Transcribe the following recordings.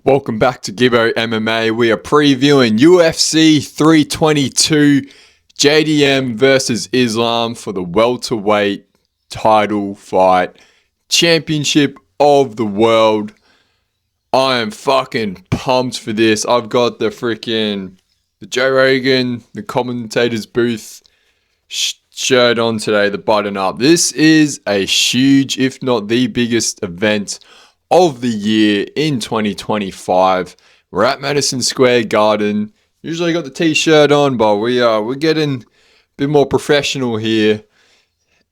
Welcome back to Gibbo MMA. We are previewing UFC 322 JDM versus Islam for the welterweight title fight, championship of the world. I am fucking pumped for this. I've got the Joe Rogan, the commentator's booth shirt on today, the button up. This is a huge, if not the biggest event of the year in 2025. We're at Madison Square Garden. Usually got the t-shirt on, but we're getting a bit more professional here.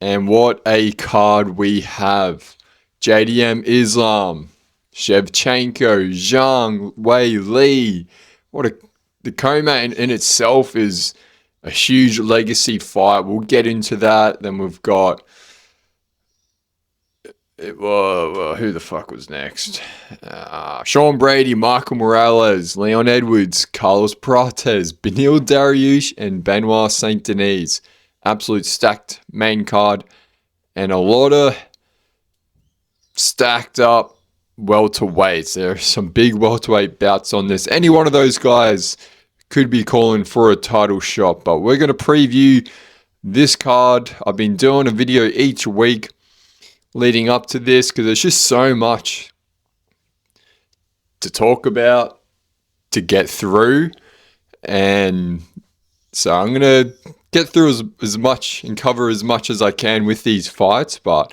And what a card we have. JDM Islam, Shevchenko, Zhang, Wei Li. The co-main in itself is a huge legacy fight. We'll get into that. Then we've got who the fuck was next? Sean Brady, Michael Morales, Leon Edwards, Carlos Prates, Beneil Dariush, and Benoit Saint Denis. Absolute stacked main card, and a lot of stacked up welterweights. There are some big welterweight bouts on this. Any one of those guys could be calling for a title shot, but we're going to preview this card. I've been doing a video each week leading up to this because there's just so much to talk about, to get through, and so I'm gonna get through as much and cover as much as I can with these fights. But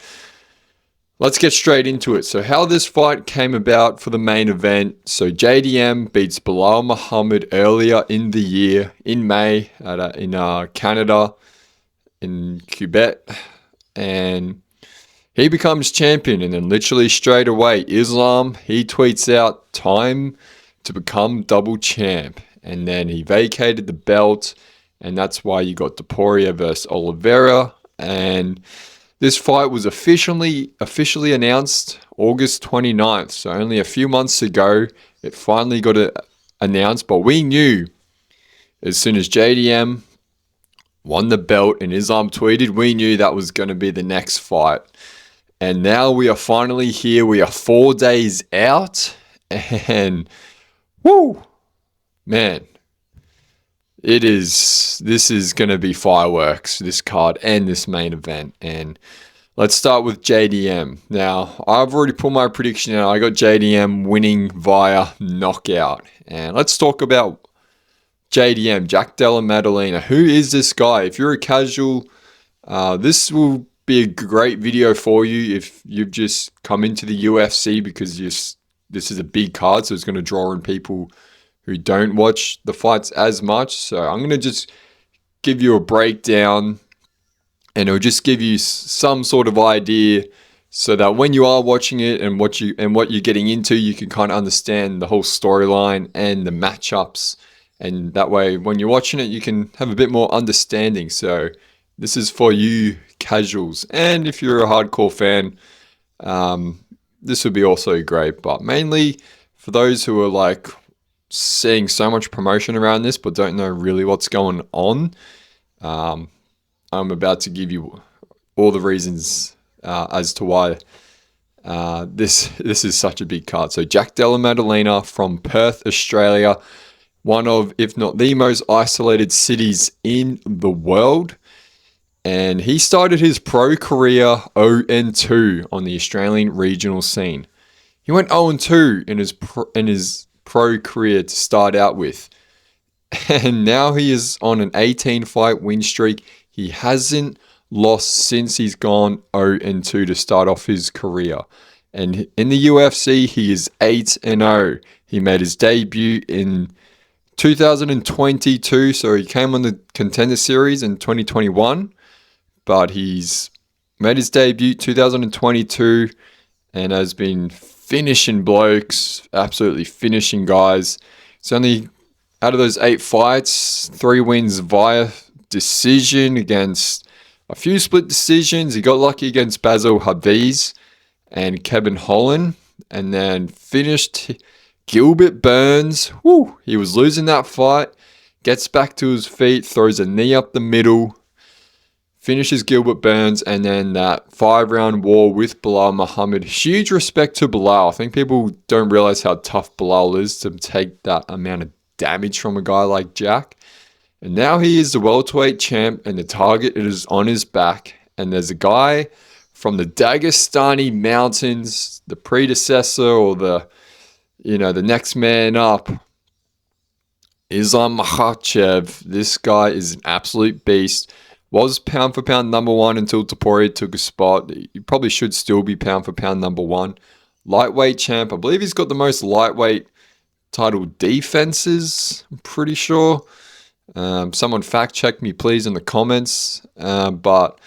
let's get straight into it. So how this fight came about for the main event. So JDM beats Belal Muhammad earlier in the year in May in Canada, in Quebec, and he becomes champion, and then literally straight away, Islam, he tweets out, time to become double champ. And then he vacated the belt, and that's why you got Topuria versus Oliveira. And this fight was officially announced August 29th. So only a few months ago, it finally got announced. But we knew as soon as JDM won the belt and Islam tweeted, we knew that was going to be the next fight. And now we are finally here. We are 4 days out. And, woo, man, this is going to be fireworks, this card and this main event. And let's start with JDM. Now, I've already put my prediction out. I got JDM winning via knockout. And let's talk about JDM, Jack Della Maddalena. Who is this guy? If you're a casual, this will be a great video for you if you've just come into the UFC because this is a big card, so it's going to draw in people who don't watch the fights as much. So I'm going to just give you a breakdown, and it'll just give you some sort of idea so that when you are watching it and what you're getting into, you can kind of understand the whole storyline and the matchups, and that way when you're watching it you can have a bit more understanding. So this is for you casuals, and if you're a hardcore fan, this would be also great. But mainly for those who are like seeing so much promotion around this but don't know really what's going on, I'm about to give you all the reasons as to why this is such a big card. So Jack Della Maddalena from Perth, Australia, one of, if not the most isolated cities in the world. And he started his pro career 0-2 on the Australian regional scene. He went 0-2 in his pro career to start out with. And now he is on an 18-fight win streak. He hasn't lost since he's gone 0-2 to start off his career. And in the UFC, he is 8-0. He made his debut in 2022, so he came on the Contender Series in 2021. But he's made his debut 2022 and has been finishing blokes, absolutely finishing guys. It's only, out of those 8 fights, 3 wins via decision against a few split decisions. He got lucky against Basil Haviz and Kevin Holland, and then finished Gilbert Burns. Woo, he was losing that fight, gets back to his feet, throws a knee up the middle, finishes Gilbert Burns, and then that 5-round war with Belal Muhammad. Huge respect to Belal. I think people don't realize how tough Belal is to take that amount of damage from a guy like Jack. And now he is the welterweight champ, and the target is on his back. And there's a guy from the Dagestani mountains, the predecessor or the next man up, Islam Makhachev. This guy is an absolute beast. Was pound for pound number one until Topuria took a spot. He probably should still be pound for pound number one. Lightweight champ. I believe he's got the most lightweight title defenses. I'm pretty sure. Someone fact check me please in the comments. But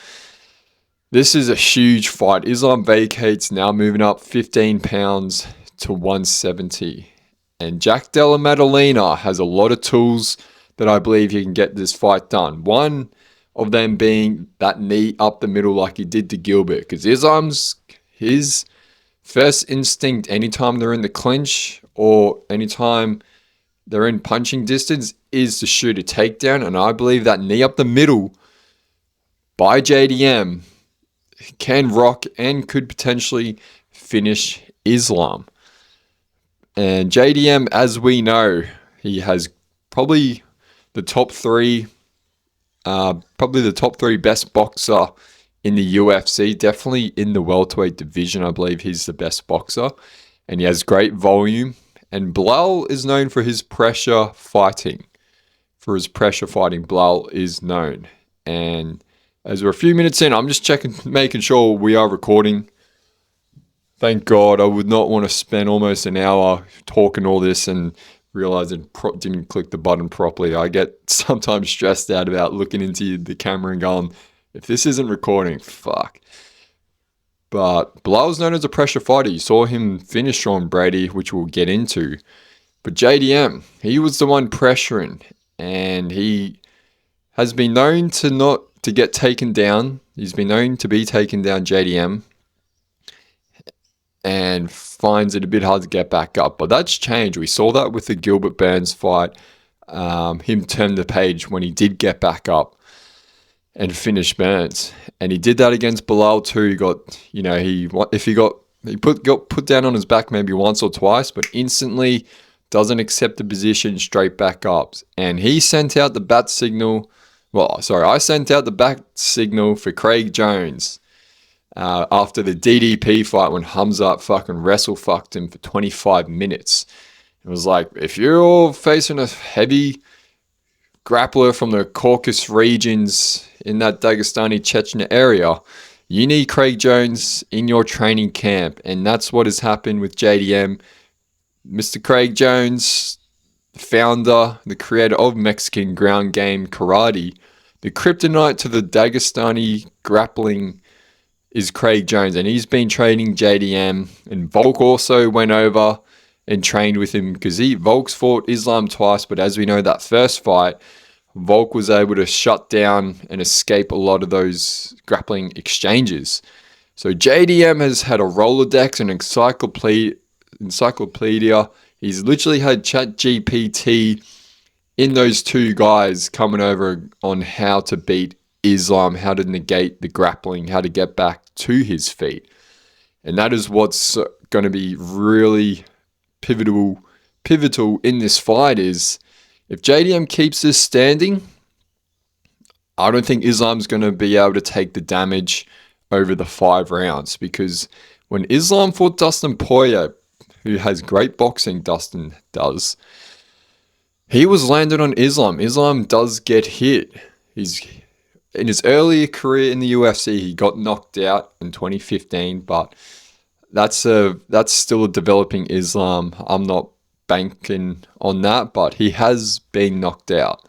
this is a huge fight. Islam vacates, now moving up 15 pounds to 170. And Jack Della Maddalena has a lot of tools that I believe he can get this fight done. One of them being that knee up the middle like he did to Gilbert. Because his first instinct anytime they're in the clinch or anytime they're in punching distance is to shoot a takedown. And I believe that knee up the middle by JDM can rock and could potentially finish Islam. And JDM, as we know, he has probably the top three best boxer in the UFC. Definitely in the welterweight division, I believe he's the best boxer. And he has great volume. And Belal is known for his pressure fighting. Belal is known. And as we're a few minutes in, I'm just making sure we are recording. Thank God. I would not want to spend almost an hour talking all this and realize I didn't click the button properly. I get sometimes stressed out about looking into the camera and going, if this isn't recording, fuck. But Belal is known as a pressure fighter. You saw him finish Sean Brady, which we'll get into. But JDM, he was the one pressuring. And he has been known to get taken down. He's been known to be taken down, JDM. And finds it a bit hard to get back up. But that's changed. We saw that with the Gilbert Burns fight. Him turn the page when he did get back up and finish Burns. And he did that against Belal too. He got put down on his back maybe once or twice, but instantly doesn't accept the position, straight back up. And he sent out the bat signal. I sent out the bat signal for Craig Jones. After the DDP fight when Hamzat fucking wrestle fucked him for 25 minutes. It was like, if you're facing a heavy grappler from the Caucasus regions in that Dagestani Chechnya area, you need Craig Jones in your training camp. And that's what has happened with JDM. Mr. Craig Jones, the founder, the creator of Mexican ground game karate, the kryptonite to the Dagestani grappling is Craig Jones, and he's been training JDM, and Volk also went over and trained with him because Volk's fought Islam twice, but as we know, that first fight, Volk was able to shut down and escape a lot of those grappling exchanges. So JDM has had a Rolodex and encyclopedia. He's literally had ChatGPT in those two guys coming over on how to beat Islam, how to negate the grappling, how to get back to his feet. And that is what's going to be really pivotal in this fight is if JDM keeps this standing, I don't think Islam's going to be able to take the damage over the 5 rounds, because when Islam fought Dustin Poirier, who has great boxing, Dustin does, he was landed on Islam. Islam does get hit. In his earlier career in the UFC, he got knocked out in 2015, but that's still a developing Islam. I'm not banking on that, but he has been knocked out.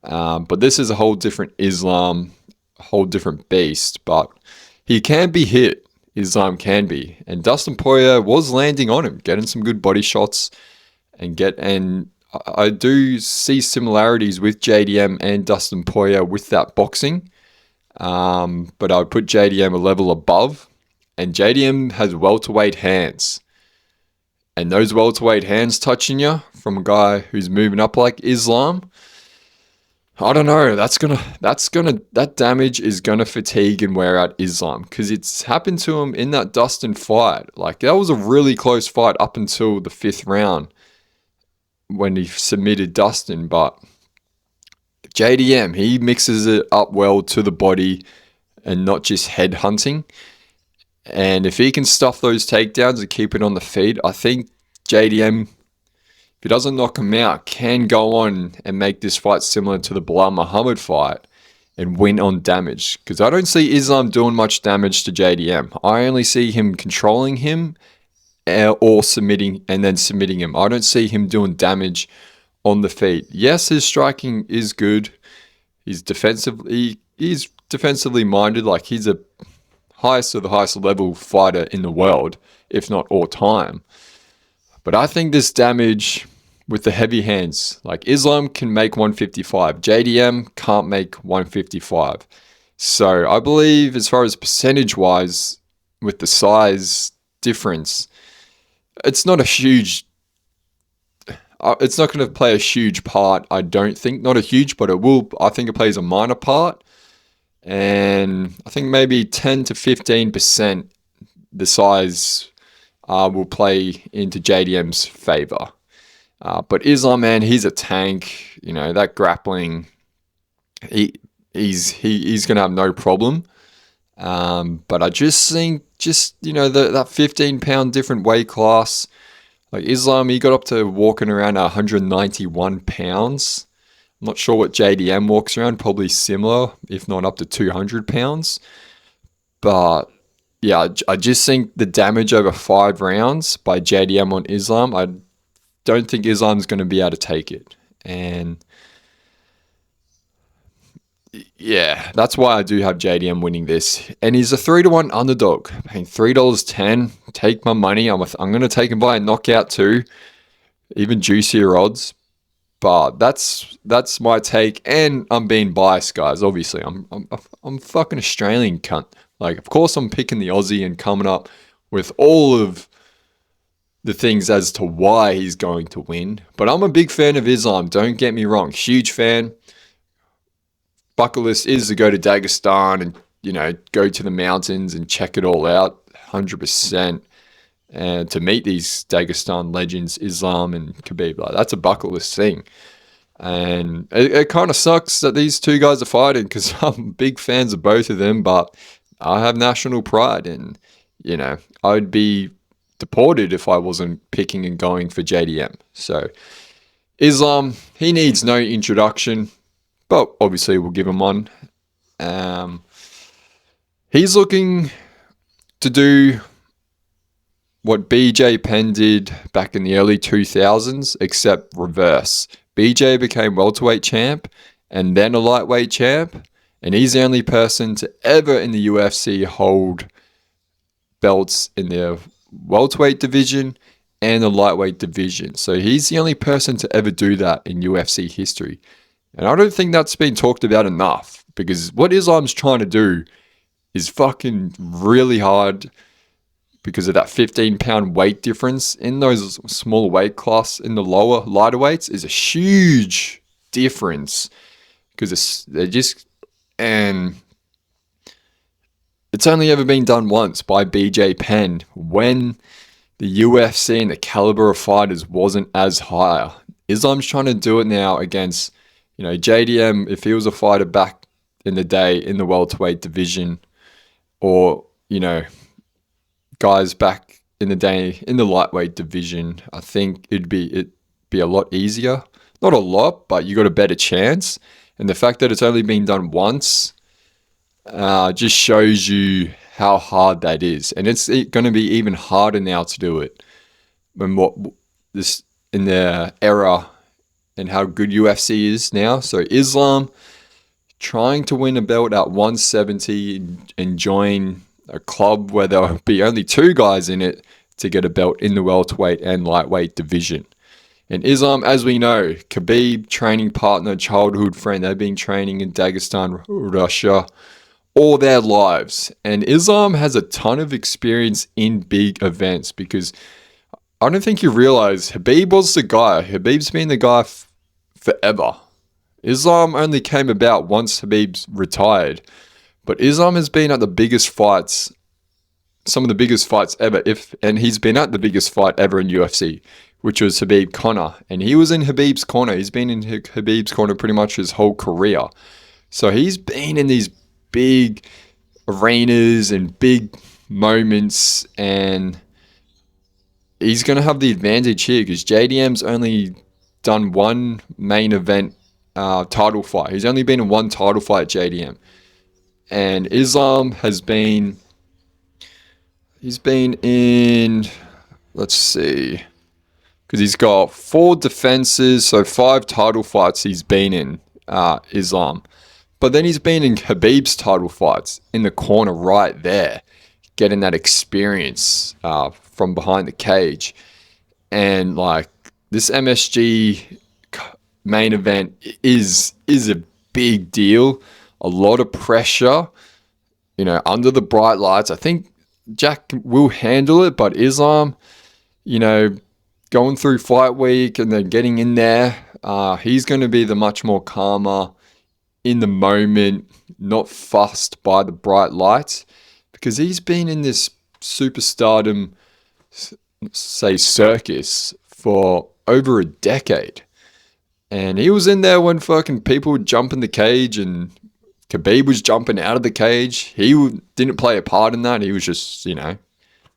But this is a whole different Islam, a whole different beast, but he can be hit. Islam can be. And Dustin Poirier was landing on him, getting some good body shots, and I do see similarities with JDM and Dustin Poirier with that boxing, but I would put JDM a level above, and JDM has welterweight hands, and those welterweight hands touching you from a guy who's moving up like Islam, I don't know. That damage is gonna fatigue and wear out Islam, because it's happened to him in that Dustin fight. Like, that was a really close fight up until the 5th round when he submitted Dustin. But JDM, he mixes it up well to the body and not just head hunting. And if he can stuff those takedowns and keep it on the feet, I think JDM, if he doesn't knock him out, can go on and make this fight similar to the Bilal Muhammad fight and win on damage. Because I don't see Islam doing much damage to JDM. I only see him controlling him or submitting and then submitting him. I don't see him doing damage on the feet. Yes, his striking is good. He's defensively minded. Like, he's a highest of the highest level fighter in the world, if not all time. But I think this damage with the heavy hands, like, Islam can make 155. JDM can't make 155. So I believe, as far as percentage-wise, with the size difference, it's not a huge... it's not going to play a huge part, I don't think. Not a huge, but it will. I think it plays a minor part. And I think maybe 10 to 15% the size will play into JDM's favor. But Islam, man, he's a tank. You know, that grappling, he's going to have no problem. But I just think, that 15-pound different weight class, like Islam, he got up to walking around 191 pounds. I'm not sure what JDM walks around, probably similar, if not up to 200 pounds. But yeah, I just think the damage over 5 rounds by JDM on Islam, I don't think Islam's going to be able to take it. And yeah, that's why I do have JDM winning this. And he's a 3-1 underdog, paying $3.10. Take my money. I'm going to take him by a knockout too, even juicier odds. But that's my take, and I'm being biased, guys. Obviously, I'm fucking Australian cunt. Like, of course, I'm picking the Aussie and coming up with all of the things as to why he's going to win. But I'm a big fan of Islam. Don't get me wrong, huge fan. Bucket list is to go to Dagestan and go to the mountains and check it all out, 100%. And to meet these Dagestan legends, Islam and Khabib, like, that's a bucket list thing. And it kind of sucks that these two guys are fighting, because I'm big fans of both of them, but I have national pride, and, I'd be deported if I wasn't picking and going for JDM. So Islam, he needs no introduction, but obviously we'll give him one. He's looking to do what BJ Penn did back in the early 2000s, except reverse. BJ became welterweight champ and then a lightweight champ, and he's the only person to ever in the UFC hold belts in the welterweight division and the lightweight division. So he's the only person to ever do that in UFC history. And I don't think that's been talked about enough, because what Islam's trying to do is fucking really hard, because of that 15-pound weight difference in those smaller weight class in the lighter weights is a huge difference, because and it's only ever been done once by BJ Penn when the UFC and the caliber of fighters wasn't as higher. Islam's trying to do it now against, JDM, if he was a fighter back in the day in the welterweight division, or, guys back in the day in the lightweight division, I think it'd be a lot easier. Not a lot, but you got a better chance. And the fact that it's only been done once just shows you how hard that is. And it's going to be even harder now to do it in the era and how good UFC is now. So Islam trying to win a belt at 170 and join a club where there'll be only 2 guys in it to get a belt in the welterweight and lightweight division. And Islam, as we know, Khabib, training partner, childhood friend, they've been training in Dagestan, Russia, all their lives. And Islam has a ton of experience in big events, because I don't think you realize Khabib was the guy. Khabib's been the guy forever. Islam only came about once Khabib's retired, but Islam has been at the biggest fights, some of the biggest fights ever, and he's been at the biggest fight ever in UFC, which was Khabib Conor, and he was in Khabib's corner. He's been in Khabib's corner pretty much his whole career. So he's been in these big arenas and big moments, and he's going to have the advantage here because JDM's only done one main event title fight. He's only been in one title fight at JDM. And Islam has been... He's been in... Let's see... Because he's got 4 defenses, so 5 title fights he's been in, Islam. But then he's been in Khabib's title fights in the corner right there, getting that experience from behind the cage. And like this MSG main event is a big deal, a lot of pressure, you know, under the bright lights. I think Jack will handle it, but Islam, you know, going through fight week and then getting in there, he's going to be the much more calmer, in the moment, not fussed by the bright lights, because he's been in this superstardom, say, circus for over a decade. And he was in there when fucking people would jump in the cage and Khabib was jumping out of the cage. He didn't play a part in that. He was just, you know,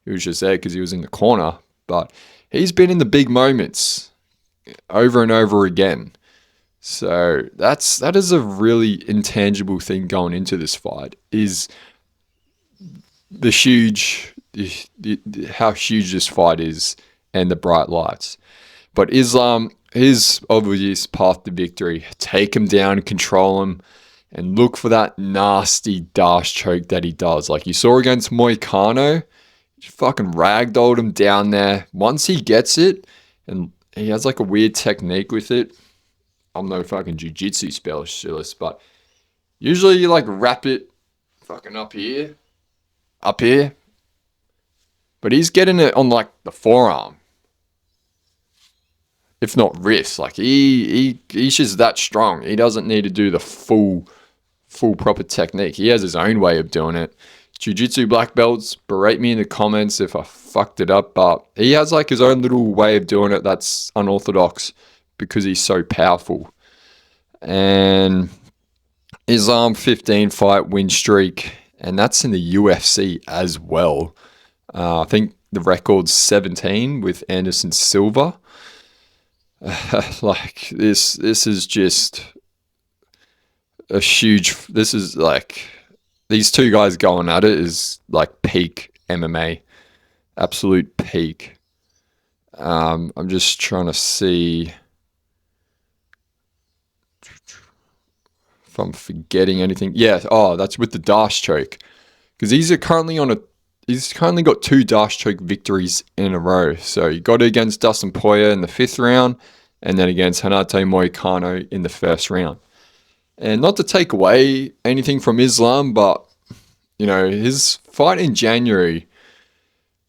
he was just there because he was in the corner. But he's been in the big moments over and over again. So that is a really intangible thing going into this fight, is the how huge this fight is and the bright lights. But Islam, his obvious path to victory, take him down, control him, and look for that nasty dash choke that he does. Like you saw against Moicano, he fucking ragdolled him down there. Once he gets it, and he has like a weird technique with it. I'm no fucking jiu-jitsu specialist, but usually you like wrap it fucking up here. But he's getting it on like the forearm, if not wrist. Like he's just that strong. He doesn't need to do the full proper technique. He has his own way of doing it. Jiu-jitsu black belts, berate me in the comments if I fucked it up, but he has like his own little way of doing it that's unorthodox, because he's so powerful. And Islam 15 fight win streak, and that's in the UFC as well. I think the record's 17 with Anderson Silva. Like this is just a huge. This is like these two guys going at it is like peak MMA, absolute peak. I'm just trying to see if I'm forgetting anything. Yeah, that's with the dash choke, because he's currently got 2 dash choke victories in a row. So he got it against Dustin Poirier in the 5th round, and then against Renato Moicano in the 1st round. And not to take away anything from Islam, but you know, his fight in January,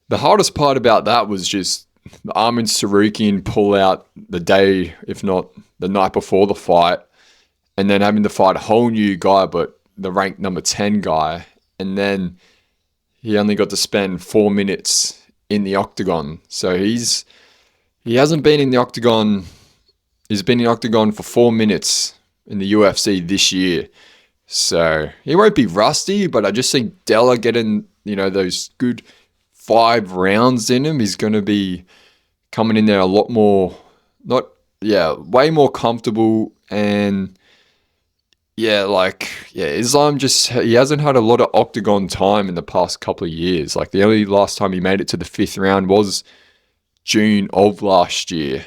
the hardest part about that was just the Armin Sarukian pull out the day, if not the night before the fight, and then having to fight a whole new guy, but the ranked number 10 guy, and then he only got to spend 4 minutes in the octagon. So he hasn't been in the octagon. He's been in the octagon for 4 minutes in the UFC this year. So he won't be rusty, but I just think Della getting, you know, those good 5 rounds in him, he's going to be coming in there a lot more, way more comfortable. And Islam he hasn't had a lot of octagon time in the past couple of years. Like the only last time he made it to the 5th round was June of last year.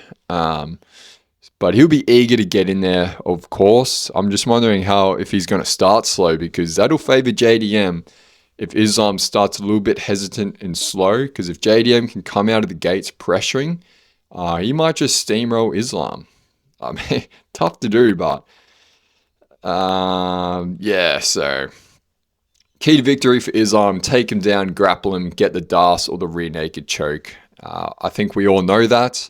But he'll be eager to get in there, of course. I'm just wondering if he's going to start slow, because that'll favor JDM if Islam starts a little bit hesitant and slow. Because if JDM can come out of the gates pressuring, he might just steamroll Islam. I mean, tough to do, but so key to victory for Islam: take him down, grapple him, get the DAS or the rear naked choke. I think we all know that,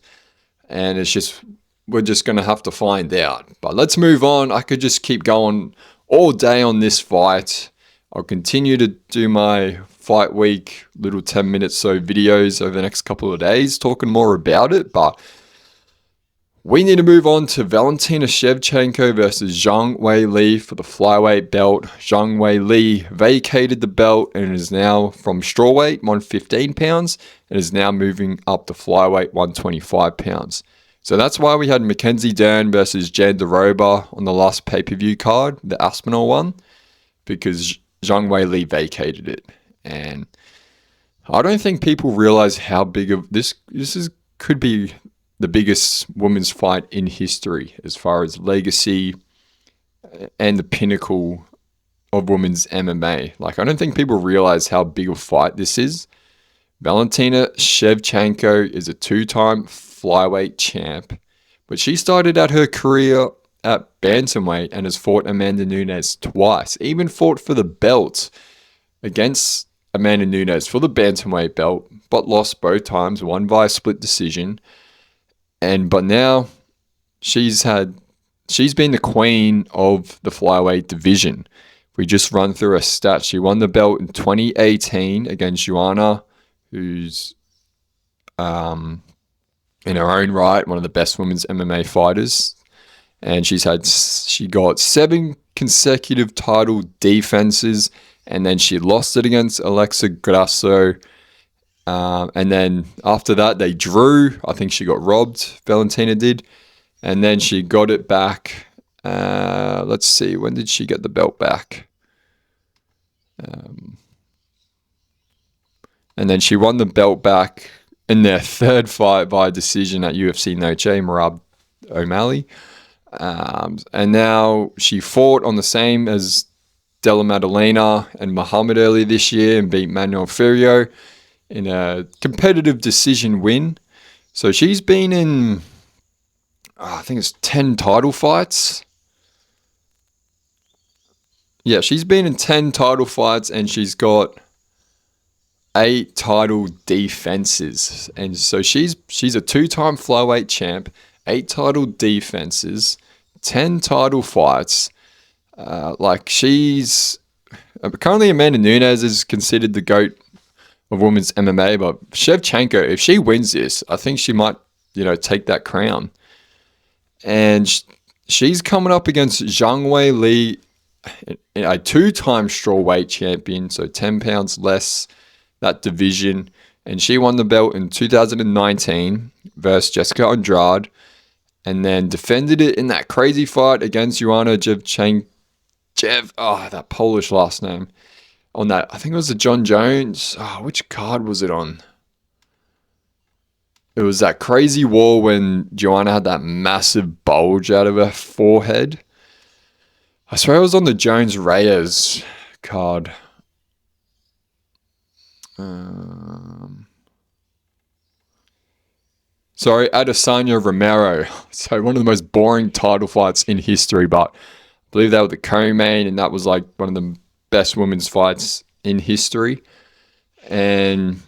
and it's just we're just going to have to find out. But let's move on. I could just keep going all day on this fight. I'll continue to do my fight week little 10 minutes so videos over the next couple of days talking more about it. But we need to move on to Valentina Shevchenko versus Zhang Weili for the flyweight belt. Zhang Weili vacated the belt and is now from strawweight, 115 pounds, and is now moving up to flyweight, 125 pounds. So that's why we had Mackenzie Dern versus Jan Doroba on the last pay-per-view card, the Aspinall one, because Zhang Weili vacated it. And I don't think people realize how big of this could be the biggest women's fight in history as far as legacy and the pinnacle of women's MMA. Like, I don't think people realize how big a fight this is. Valentina Shevchenko is a two-time flyweight champ, but she started out her career at bantamweight and has fought Amanda Nunes twice, even fought for the belt against Amanda Nunes for the bantamweight belt, but lost both times, won via split decision. But now she's been the queen of the flyweight division. We just run through her stats. She won the belt in 2018 against Joanna, who's in her own right one of the best women's MMA fighters, and she got 7 consecutive title defenses, and then she lost it against Alexa Grasso. And then after that, they drew. I think she got robbed, Valentina did. And then she got it back. Let's see, when did she get the belt back? And then she won the belt back in their third fight by decision at UFC Noche, Merab O'Malley. And now she fought on the same as Della Maddalena and Muhammad earlier this year and beat Manuel Ferrio in a competitive decision win. So she's been in, I think it's 10 title fights. Yeah, she's been in 10 title fights and she's got 8 title defenses. And so she's a 2-time flyweight champ, 8 title defenses, 10 title fights. She's currently Amanda Nunes is considered the GOAT of women's MMA, but Shevchenko, if she wins this, I think she might, take that crown. And she's coming up against Zhang Weili, a 2-time strawweight champion, so 10 pounds less that division. And she won the belt in 2019 versus Jessica Andrade, and then defended it in that crazy fight against Joanna Shevchenko. That Polish last name. On that, I think it was the John Jones. Which card was it on? It was that crazy war when Joanna had that massive bulge out of her forehead. I swear it was on the Jones Reyes card. Sorry, Adesanya Romero. So one of the most boring title fights in history, but I believe that was the co-main, and that was like one of the best women's fights in history. And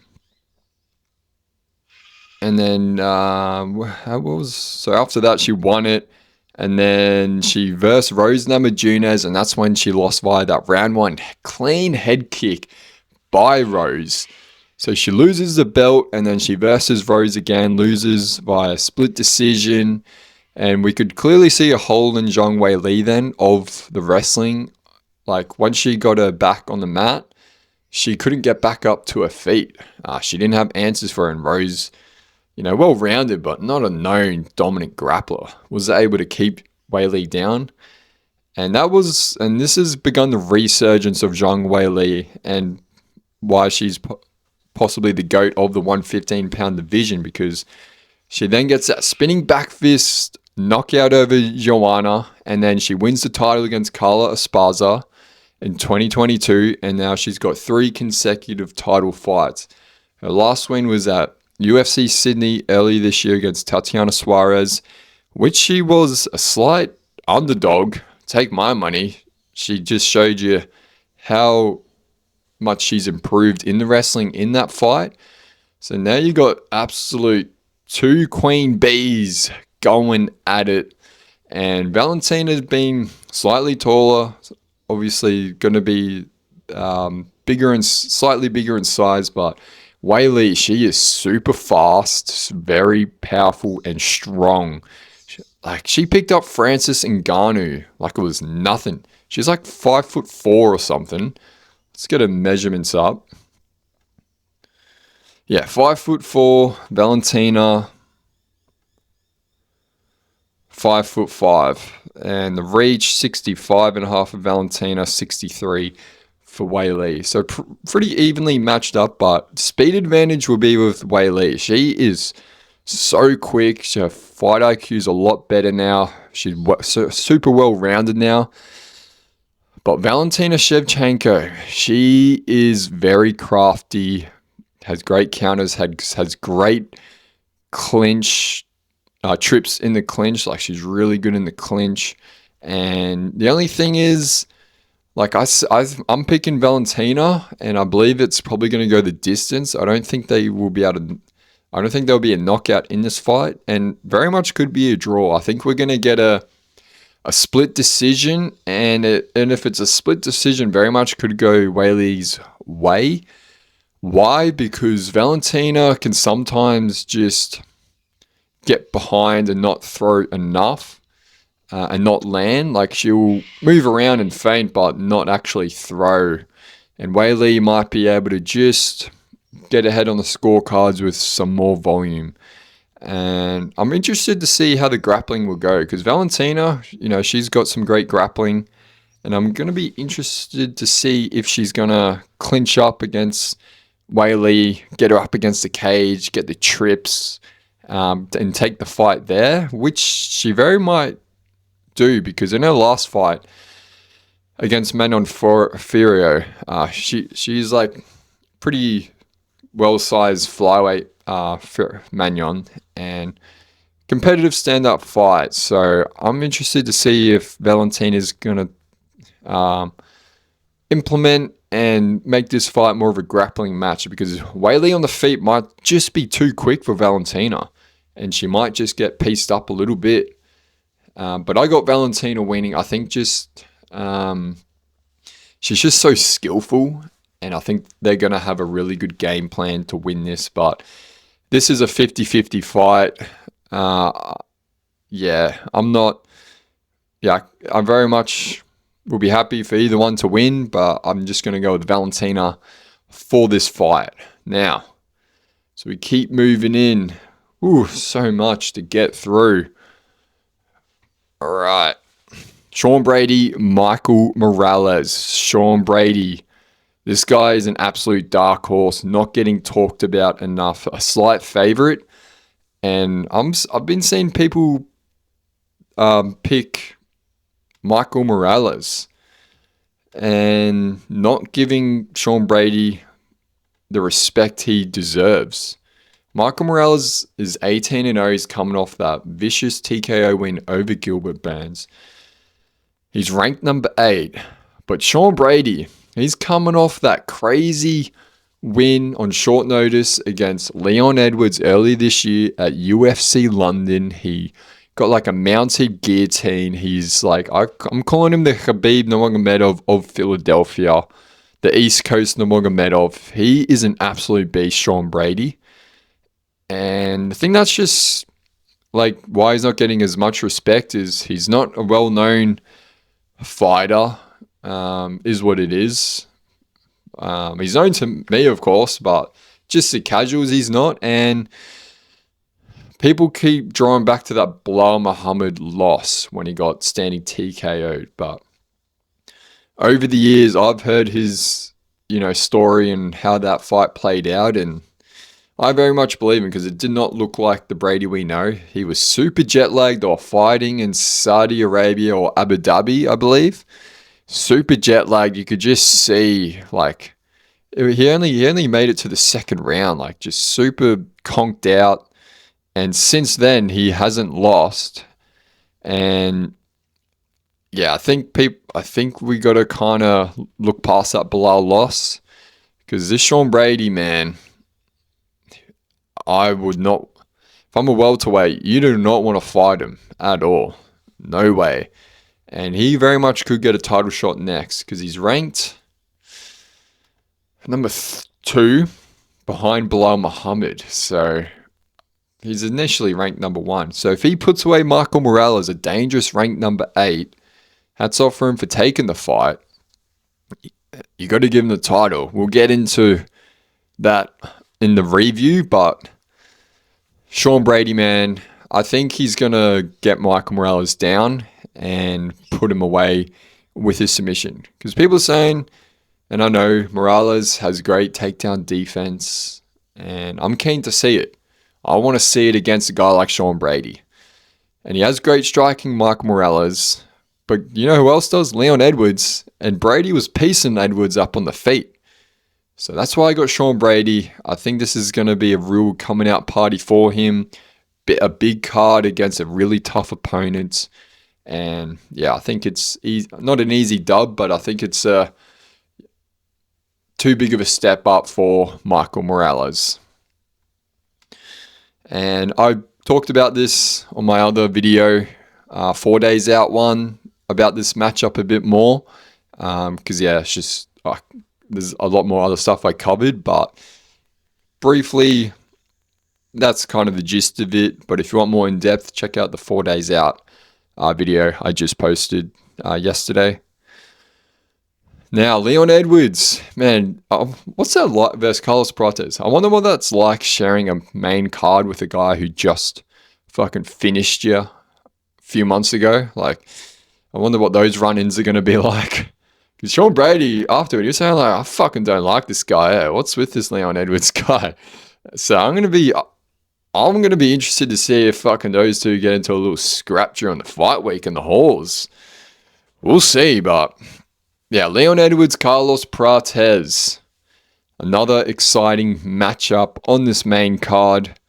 then so after that she won it, and then she versed Rose Namajunas, and that's when she lost via that round 1 clean head kick by Rose. So she loses the belt, and then she versus Rose again, loses via split decision. And we could clearly see a hole in Zhang Weili then of the wrestling. Like, once she got her back on the mat, she couldn't get back up to her feet. She didn't have answers for her. And Rose, well-rounded, but not a known dominant grappler, was able to keep Weili down. And this has begun the resurgence of Zhang Weili and why she's possibly the GOAT of the 115-pound division, because she then gets that spinning back fist knockout over Joanna, and then she wins the title against Carla Esparza in 2022, and now she's got 3 consecutive title fights. Her last win was at UFC Sydney early this year against Tatiana Suarez, which she was a slight underdog. Take my money. She just showed you how much she's improved in the wrestling in that fight. So now you got absolute 2 queen bees going at it. And Valentina's been slightly taller, obviously going to be slightly bigger in size, but Weili, she is super fast, very powerful and strong. She picked up Francis Ngannou like it was nothing. She's like 5'4" or something. Let's get her measurements up. Yeah, 5'4", Valentina, 5'5", and the reach 65.5 for Valentina, 63 for Weili. So pretty evenly matched up, but speed advantage will be with Weili. She is so quick. Her fight IQ is a lot better now. She's super well rounded now. But Valentina Shevchenko, she is very crafty, has great counters, has great clinch trips in the clinch. Like, she's really good in the clinch. And the only thing is, like, I'm picking Valentina, and I believe it's probably going to go the distance. I don't think there'll be a knockout in this fight, and very much could be a draw. I think we're going to get a split decision, and if it's a split decision, very much could go Weili's way. Why? Because Valentina can sometimes just get behind and not throw enough and not land. Like, she'll move around and feint, but not actually throw. And Weili might be able to just get ahead on the scorecards with some more volume. And I'm interested to see how the grappling will go, because Valentina, she's got some great grappling, and I'm going to be interested to see if she's going to clinch up against Weili, get her up against the cage, get the trips, and take the fight there, which she very might do, because in her last fight against Manon Furio, she's like pretty well-sized flyweight Manon, and competitive stand-up fight. So I'm interested to see if Valentina is going to implement and make this fight more of a grappling match, because Weili on the feet might just be too quick for Valentina, and she might just get pieced up a little bit. But I got Valentina winning. I think she's just so skillful, and I think they're going to have a really good game plan to win this. But this is a 50-50 fight. I very much will be happy for either one to win, but I'm just going to go with Valentina for this fight. Now, so we keep moving in. Ooh, so much to get through. All right. Sean Brady, Michael Morales. Sean Brady. This guy is an absolute dark horse, not getting talked about enough. A slight favorite. And I've been seeing people pick Michael Morales and not giving Sean Brady the respect he deserves. Michael Morales is 18-0. He's coming off that vicious TKO win over Gilbert Burns. He's ranked number 8. But Sean Brady, he's coming off that crazy win on short notice against Leon Edwards early this year at UFC London. He got like a mounted guillotine. He's like, I'm calling him the Khabib Nurmagomedov of Philadelphia, the East Coast Nurmagomedov. He is an absolute beast, Sean Brady. And the thing that's just like why he's not getting as much respect is he's not a well-known fighter, is what it is. He's known to me, of course, but just the casuals he's not. And people keep drawing back to that Bilal Muhammad loss when he got standing TKO'd. But over the years, I've heard his, story and how that fight played out, and I very much believe him because it did not look like the Brady we know. He was super jet lagged or fighting in Saudi Arabia or Abu Dhabi, I believe. Super jet lagged. You could just see, like, he only made it to the second round, like, just super conked out. And since then, he hasn't lost. And yeah, I think we got to kind of look past that Bilal loss, because this Sean Brady, man, I would not if I'm a welterweight, you do not want to fight him at all. No way. And he very much could get a title shot next because he's ranked number 2 behind Bilal Muhammad. So he's initially ranked number 1. So if he puts away Michael Morales, a dangerous ranked number 8, hats off for him for taking the fight. You got to give him the title. We'll get into that in the review, but Sean Brady, man, I think he's going to get Michael Morales down and put him away with his submission. Because people are saying, and I know Morales has great takedown defense, and I'm keen to see it. I want to see it against a guy like Sean Brady. And he has great striking, Michael Morales. But you know who else does? Leon Edwards. And Brady was piecing Edwards up on the feet. So that's why I got Sean Brady. I think this is going to be a real coming out party for him. A big card against a really tough opponent. And yeah, I think it's not an easy dub, but I think it's too big of a step up for Michael Morales. And I talked about this on my other video, 4 days out one, about this matchup a bit more. Because yeah, it's just there's a lot more other stuff I covered, but briefly, that's kind of the gist of it. But if you want more in depth, check out the 4 days out video I just posted yesterday. Now, Leon Edwards, man, what's that like versus Carlos Prates? I wonder what that's like sharing a main card with a guy who just fucking finished you a few months ago. Like, I wonder what those run-ins are going to be like. Because Sean Brady, after it, he was saying like, I fucking don't like this guy. What's with this Leon Edwards guy? So I'm going to be interested to see if fucking those two get into a little scrap during the fight week in the halls. We'll see, but yeah, Leon Edwards, Carlos Prates. Another exciting matchup on this main card.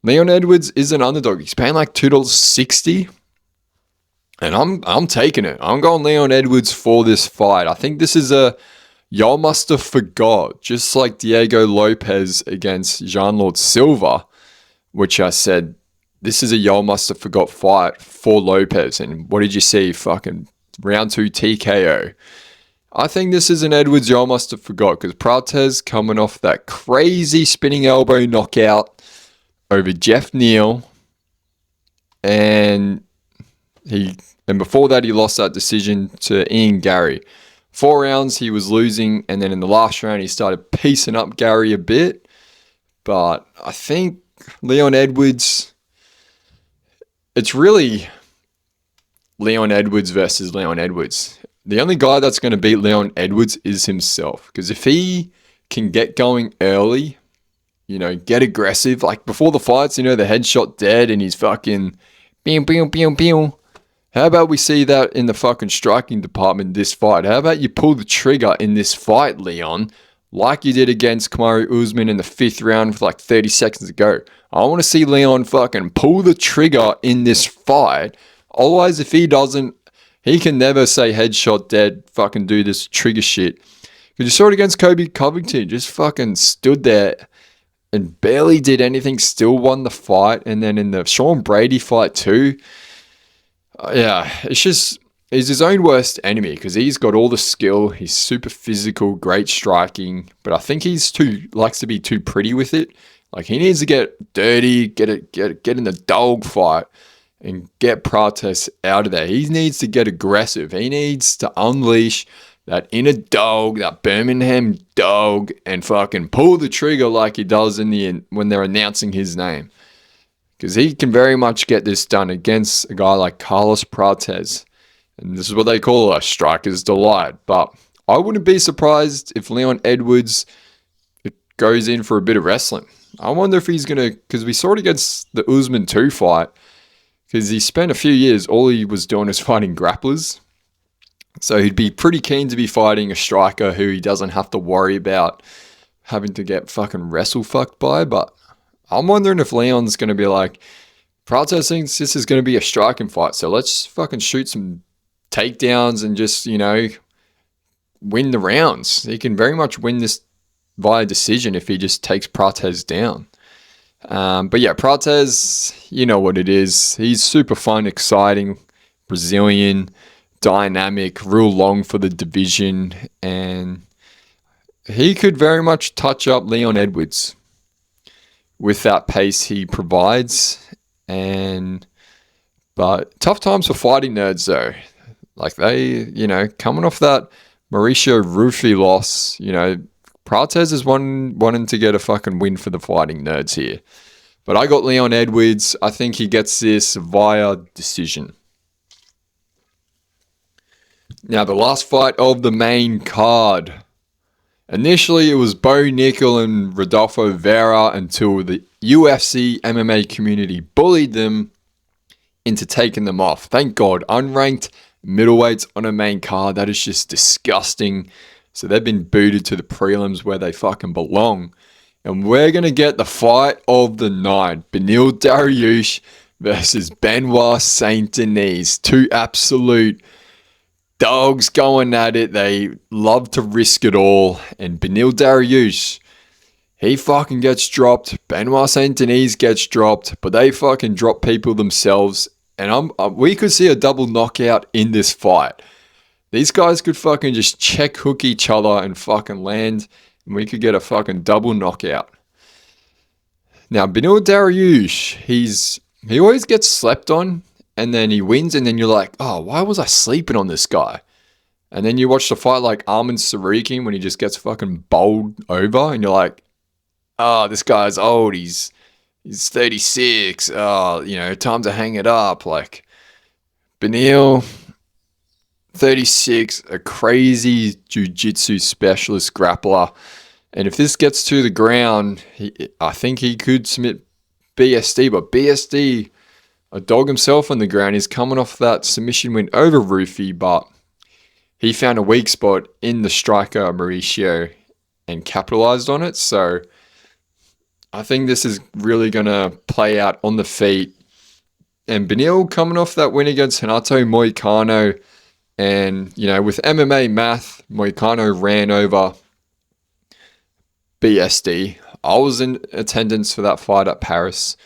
Leon Edwards is an underdog. He's paying like $2.60. And I'm taking it. I'm going Leon Edwards for this fight. I think this is a y'all must have forgot, just like Diego Lopez against Jean-Lord Silva, which I said, this is a y'all must have forgot fight for Lopez. And what did you see? Fucking round 2 TKO. I think this is an Edwards y'all must have forgot because Prates coming off that crazy spinning elbow knockout over Jeff Neal. And before that, he lost that decision to Ian Gary. 4 rounds, he was losing, and then in the last round, he started piecing up Gary a bit. But I think Leon Edwards, it's really Leon Edwards versus Leon Edwards. The only guy that's going to beat Leon Edwards is himself. Because if he can get going early, get aggressive, like before the fights, the headshot dead, and he's fucking pew, pew, pew, pew. How about we see that in the fucking striking department this fight? How about you pull the trigger in this fight, Leon, like you did against Kamaru Usman in the 5th round with like 30 seconds to go? I want to see Leon fucking pull the trigger in this fight. Otherwise, if he doesn't, he can never say headshot dead, fucking do this trigger shit. Because you saw it against Kobe Covington, just fucking stood there and barely did anything, still won the fight. And then in the Sean Brady fight too, yeah, it's just, he's his own worst enemy because he's got all the skill. He's super physical, great striking, but I think likes to be too pretty with it. Like he needs to get dirty, get in the dog fight and get Prates out of there. He needs to get aggressive. He needs to unleash that inner dog, that Birmingham dog, and fucking pull the trigger like he does when they're announcing his name. Because he can very much get this done against a guy like Carlos Prates. And this is what they call a striker's delight. But I wouldn't be surprised if Leon Edwards goes in for a bit of wrestling. I wonder if he's going to, because we saw it against the Usman 2 fight, because he spent a few years, all he was doing was fighting grapplers. So he'd be pretty keen to be fighting a striker who he doesn't have to worry about having to get fucking wrestle-fucked by. But I'm wondering if Leon's going to be like, Prates thinks this is going to be a striking fight, so let's fucking shoot some takedowns and just, win the rounds. He can very much win this via decision if he just takes Prates down. But yeah, Prates, you know what it is. He's super fun, exciting, Brazilian, dynamic, real long for the division, and he could very much touch up Leon Edwards with that pace he provides. But tough times for fighting nerds though. Like they, coming off that Mauricio Rufy loss, Prates is wanting to get a fucking win for the fighting nerds here. But I got Leon Edwards. I think he gets this via decision. Now, the last fight of the main card. Initially, it was Bo Nickel and Rodolfo Vera until the UFC MMA community bullied them into taking them off. Thank God, unranked middleweights on a main card. That is just disgusting. So they've been booted to the prelims where they fucking belong. And we're going to get the fight of the night. Beneil Dariush versus Benoit Saint Denis. Two absolute dogs going at it. They love to risk it all. And Beneil Dariush, he fucking gets dropped. Benoit Saint Denis gets dropped. But they fucking drop people themselves. And we could see a double knockout in this fight. These guys could fucking just check hook each other and fucking land. And we could get a fucking double knockout. Now, Beneil Dariush, he always gets slept on. And then he wins. And then you're like, oh, why was I sleeping on this guy? And then you watch the fight like Arman Tsarukyan when he just gets fucking bowled over. And you're like, oh, this guy's old. He's 36. Oh, time to hang it up. Like, Beneil, 36, a crazy jiu-jitsu specialist grappler. And if this gets to the ground, I think he could submit BSD. But BSD, a dog himself on the ground, is coming off that submission win over Rufy. But he found a weak spot in the striker, Mauricio, and capitalized on it. So I think this is really going to play out on the feet. And Beneil coming off that win against Renato Moicano. And, with MMA math, Moicano ran over BSD. I was in attendance for that fight at Paris.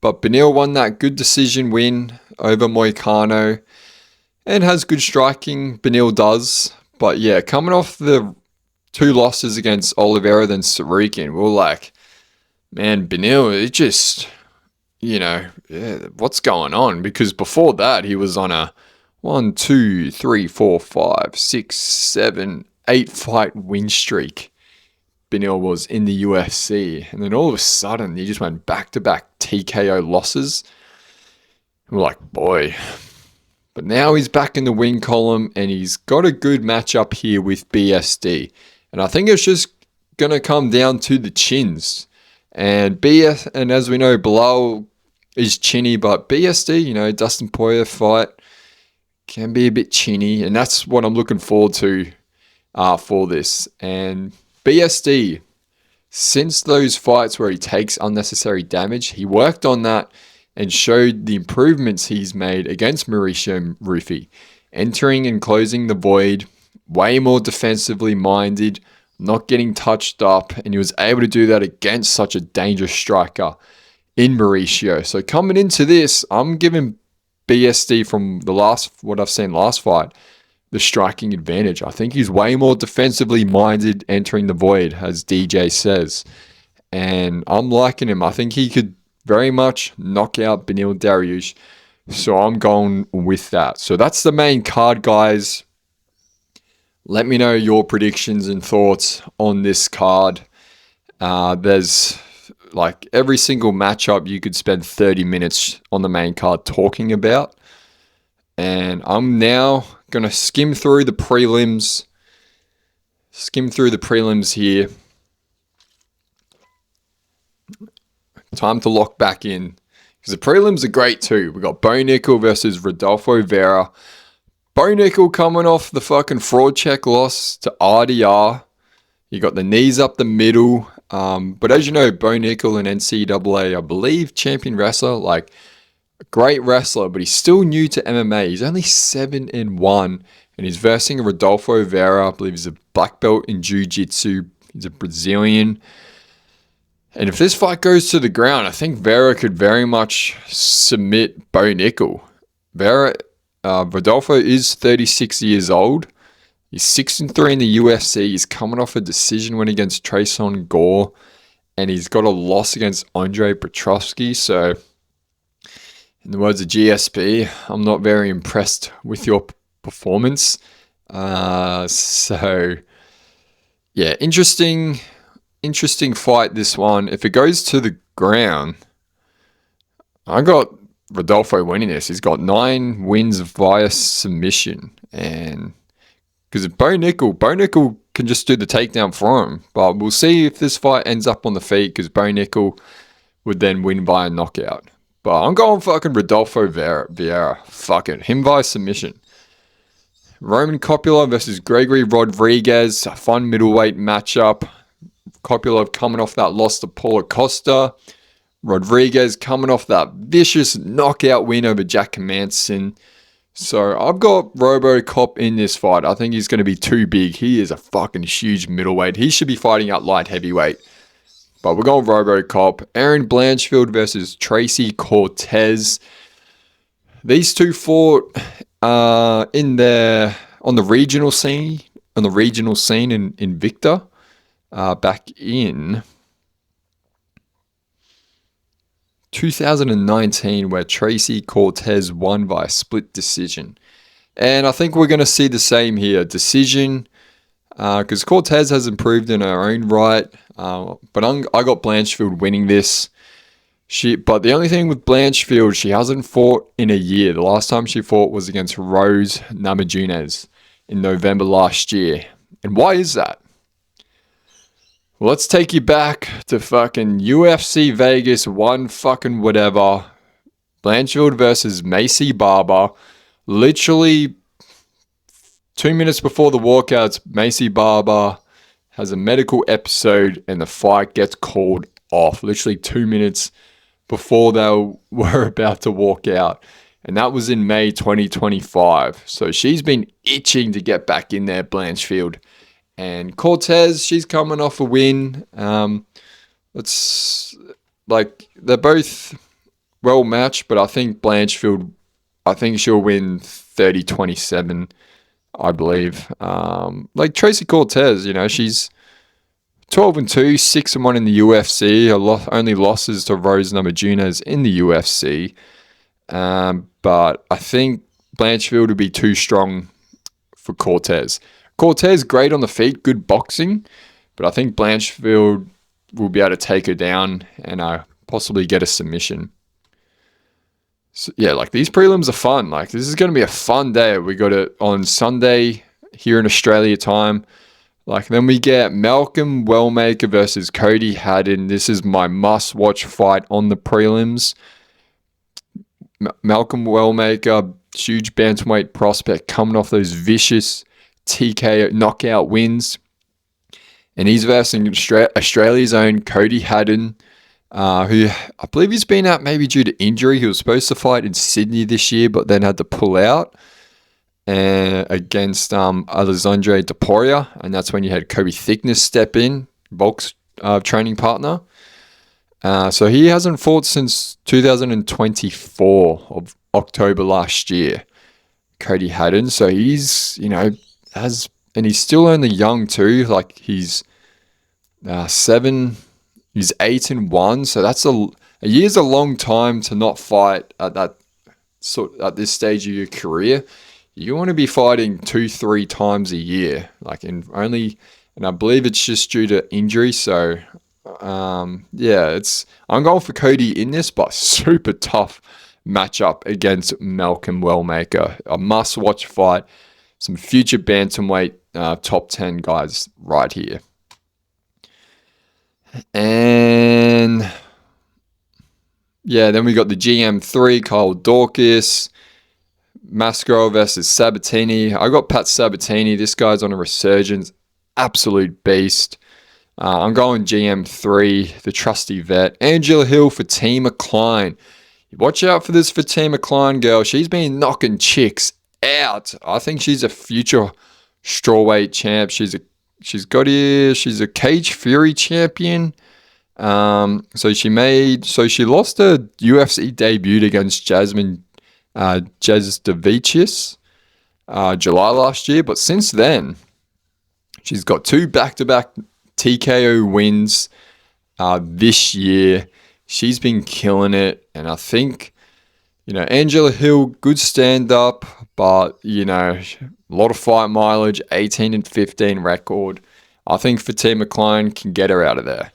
But Beneil won that good decision win over Moicano. And has good striking, Beneil does. But yeah, coming off the two losses against Oliveira then Tsarukyan, we're like, man, Beneil, it just, what's going on? Because before that, he was on a 1, 2, 3, 4, 5, 6, 7, 8 fight win streak. Beneil was in the UFC. And then all of a sudden, he just went back-to-back TKO losses. And we're like, boy. But now he's back in the win column, and he's got a good matchup here with BSD. And I think it's just going to come down to the chins. And as we know, Bilal is chinny, but BSD, Dustin Poirier fight can be a bit chinny, and that's what I'm looking forward to for this. And BSD, since those fights where he takes unnecessary damage, he worked on that and showed the improvements he's made against Mauricio Rufy, entering and closing the void, way more defensively minded, not getting touched up, and he was able to do that against such a dangerous striker in Mauricio. So coming into this, I'm giving BSD from what I've seen last fight, the striking advantage. I think he's way more defensively minded entering the void, as DJ says. And I'm liking him. I think he could very much knock out Beneil Dariush. So I'm going with that. So that's the main card, guys. Let me know your predictions and thoughts on this card. There's like every single matchup you could spend 30 minutes on the main card talking about. And I'm now going to skim through the prelims here. Time to lock back in. Because the prelims are great too. We got Bo Nickel versus Rodolfo Vera. Bo Nickel coming off the fucking fraud check loss to RDR. You got the knees up the middle. But as you know, Bo Nickel and NCAA, I believe, champion wrestler, like a great wrestler, but he's still new to MMA. He's only 7-1, and he's versing Rodolfo Vera. I believe he's a black belt in jiu-jitsu. He's a Brazilian. And if this fight goes to the ground, I think Vera could very much submit Bo Nickel. Rodolfo is 36 years old. He's 6-3 in the UFC. He's coming off a decision win against Trayson Gore. And he's got a loss against Andre Petroski. So, in the words of GSP, I'm not very impressed with your performance. Yeah, interesting fight, this one. If it goes to the ground, I got Rodolfo winning this. He's got 9 wins via submission. And because Bo Nickel can just do the takedown for him. But we'll see if this fight ends up on the feet, because Bo Nickel would then win by a knockout. But I'm going fucking Rodolfo Vieira. Fuck it. Him via submission. Roman Kopylov versus Gregory Rodriguez. A fun middleweight matchup. Kopylov coming off that loss to Paulo Costa. Rodriguez coming off that vicious knockout win over Jack Manson. So I've got RoboCop in this fight. I think he's going to be too big. He is a fucking huge middleweight. He should be fighting at light heavyweight. But we're going RoboCop. Aaron Blanchfield versus Tracy Cortez. These two fought on the regional scene in Invicta back in 2019, where Tracy Cortez won by a split decision. And I think we're going to see the same here. Decision, because Cortez has improved in her own right. But I got Blanchfield winning this. But the only thing with Blanchfield, she hasn't fought in a year. The last time she fought was against Rose Namajunas in November last year. And why is that? Well, let's take you back to fucking UFC Vegas, one fucking whatever. Blanchfield versus Macy Barber. Literally 2 minutes before the walkouts, Macy Barber has a medical episode and the fight gets called off. Literally 2 minutes before they were about to walk out. And that was in May 2025. So she's been itching to get back in there, Blanchfield. And Cortez, she's coming off a win. They're both well matched, but I think Blanchfield, she'll win 30-27, I believe. Tracy Cortez, she's 12-2, 6-1 in the UFC. Her only losses to Rose Namajunas in the UFC. But I think Blanchfield would be too strong for Cortez. Cortez, great on the feet, good boxing, but I think Blanchfield will be able to take her down and possibly get a submission. So, yeah, these prelims are fun. This is going to be a fun day. We got it on Sunday here in Australia time. Then we get Malcolm Wellmaker versus Cody Haddon. This is my must-watch fight on the prelims. Malcolm Wellmaker, huge bantamweight prospect, coming off those vicious TKO knockout wins. And he's versing Australia's own Cody Haddon, who I believe he's been out maybe due to injury. He was supposed to fight in Sydney this year, but then had to pull out against Alexandre Deporia. And that's when you had Kobe Thickness step in, Volk's training partner. So he hasn't fought since 2024 of October last year, Cody Haddon. So he's, and he's still only young too. He's 7, he's 8-1. So that's a year's a long time to not fight at at this stage of your career. You want to be fighting 2-3 times a year, and I believe it's just due to injury. So I'm going for Cody in this, but super tough matchup against Malcolm Wellmaker. A must-watch fight. Some future bantamweight top 10 guys right here. And then we got the GM3, Kyle Dorcas, Mascaro versus Sabatini. I got Pat Sabatini. This guy's on a resurgence. Absolute beast. I'm going GM3, the trusty vet. Angela Hill, Fatima Klein. Watch out for this Fatima Klein girl. She's been knocking chicks out. I think she's a future strawweight champ. She's a Cage Fury champion. So she lost her UFC debut against Jasmine Jasdavicius July last year, but since then she's got 2 back-to-back TKO wins this year. She's been killing it, and I think, Angela Hill, good stand-up, but, a lot of fight mileage, 18-15 record. I think Fatima Klein can get her out of there.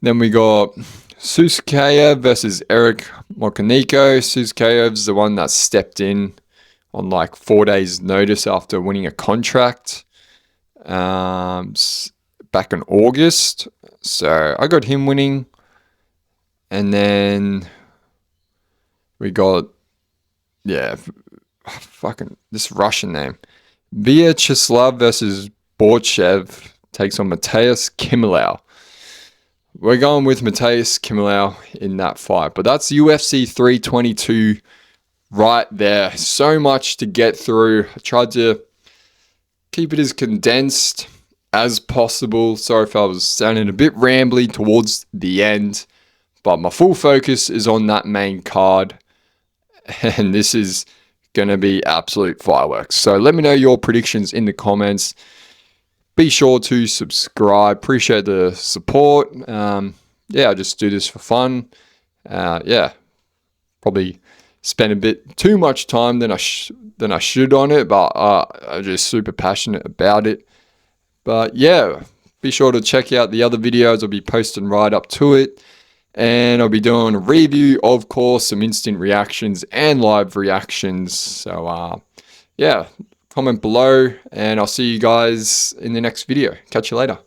Then we got Suskayev versus Eric Mokaniko. Suskayev's the one that stepped in on like 4 days' notice after winning a contract back in August. So I got him winning. And then we got, fucking this Russian name. Vyacheslav versus Borchev takes on Mateus Kimilau. We're going with Mateus Kimilau in that fight. But that's UFC 322 right there. So much to get through. I tried to keep it as condensed as possible. Sorry if I was sounding a bit rambly towards the end. But my full focus is on that main card. And this is going to be absolute fireworks. So let me know your predictions in the comments. Be sure to subscribe. Appreciate the support. I just do this for fun. Probably spend a bit too much time than I should on it, but I'm just super passionate about it. But yeah, be sure to check out the other videos. I'll be posting right up to it. And I'll be doing a review, of course, some instant reactions and live reactions. So comment below, and I'll see you guys in the next video. Catch you later.